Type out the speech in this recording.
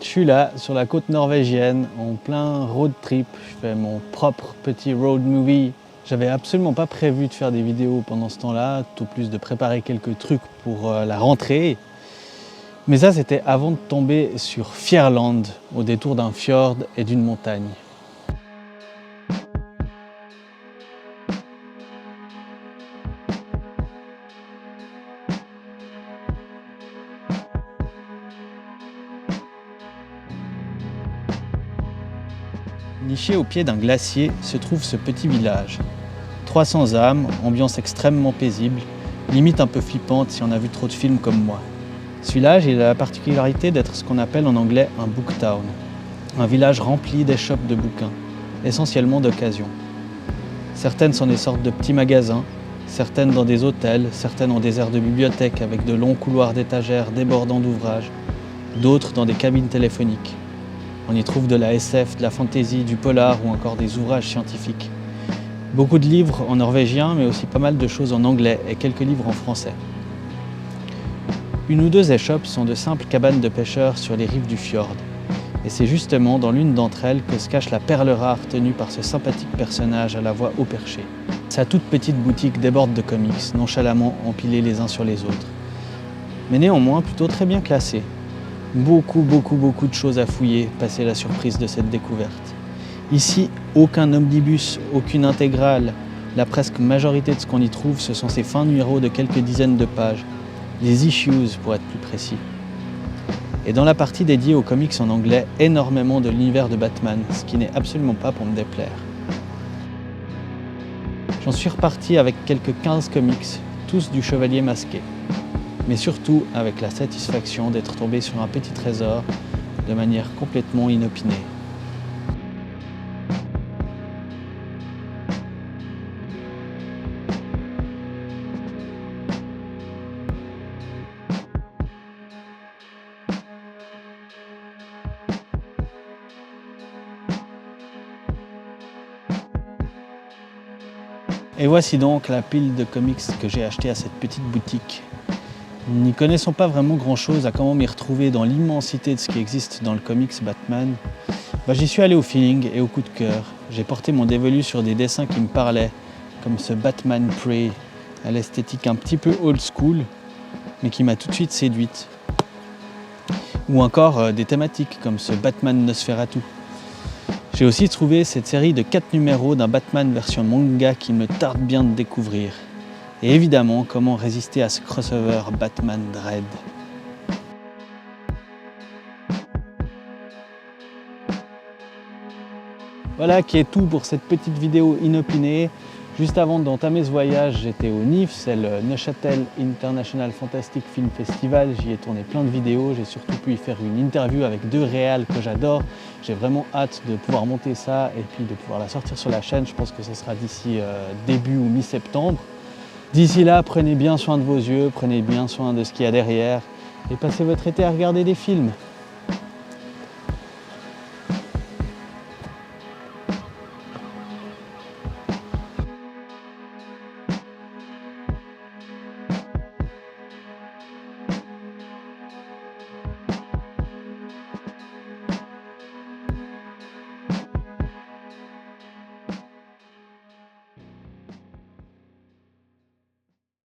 Je suis là, sur la côte norvégienne, en plein road trip. Je fais mon propre petit road movie. J'avais absolument pas prévu de faire des vidéos pendant ce temps-là, tout plus de préparer quelques trucs pour la rentrée. Mais ça, c'était avant de tomber sur Fjærland, au détour d'un fjord et d'une montagne. Niché au pied d'un glacier se trouve ce petit village. 300 âmes, ambiance extrêmement paisible, limite un peu flippante si on a vu trop de films comme moi. Ce village, il a la particularité d'être ce qu'on appelle en anglais un book town. Un village rempli d'échoppes de bouquins, essentiellement d'occasion. Certaines sont des sortes de petits magasins, certaines dans des hôtels, certaines ont des aires de bibliothèque avec de longs couloirs d'étagères débordant d'ouvrages, d'autres dans des cabines téléphoniques. On y trouve de la SF, de la fantasy, du polar ou encore des ouvrages scientifiques. Beaucoup de livres en norvégien, mais aussi pas mal de choses en anglais et quelques livres en français. Une ou deux échoppes sont de simples cabanes de pêcheurs sur les rives du fjord. Et c'est justement dans l'une d'entre elles que se cache la perle rare tenue par ce sympathique personnage à la voix haut perchée. Sa toute petite boutique déborde de comics, nonchalamment empilés les uns sur les autres. Mais néanmoins plutôt très bien classés. Beaucoup de choses à fouiller, passer la surprise de cette découverte. Ici, aucun omnibus, aucune intégrale. La presque majorité de ce qu'on y trouve, ce sont ces fins numéros de quelques dizaines de pages. Les issues, pour être plus précis. Et dans la partie dédiée aux comics en anglais, énormément de l'univers de Batman, ce qui n'est absolument pas pour me déplaire. J'en suis reparti avec quelques 15 comics, tous du Chevalier Masqué. Mais surtout avec la satisfaction d'être tombé sur un petit trésor de manière complètement inopinée. Et voici donc la pile de comics que j'ai acheté à cette petite boutique. N'y connaissant pas vraiment grand-chose à comment m'y retrouver dans l'immensité de ce qui existe dans le comics Batman, j'y suis allé au feeling et au coup de cœur. J'ai porté mon dévolu sur des dessins qui me parlaient, comme ce Batman Prey, à l'esthétique un petit peu old school, mais qui m'a tout de suite séduite. Ou encore des thématiques comme ce Batman Nosferatu. J'ai aussi trouvé cette série de 4 numéros d'un Batman version manga qui me tarde bien de découvrir. Et évidemment, comment résister à ce crossover Batman Dread. Voilà qui est tout pour cette petite vidéo inopinée. Juste avant d'entamer ce voyage, j'étais au NIF, c'est le Neuchâtel International Fantastic Film Festival. J'y ai tourné plein de vidéos, j'ai surtout pu y faire une interview avec 2 réals que j'adore. J'ai vraiment hâte de pouvoir monter ça et puis de pouvoir la sortir sur la chaîne. Je pense que ce sera d'ici début ou mi-septembre. D'ici là, prenez bien soin de vos yeux, prenez bien soin de ce qu'il y a derrière et passez votre été à regarder des films.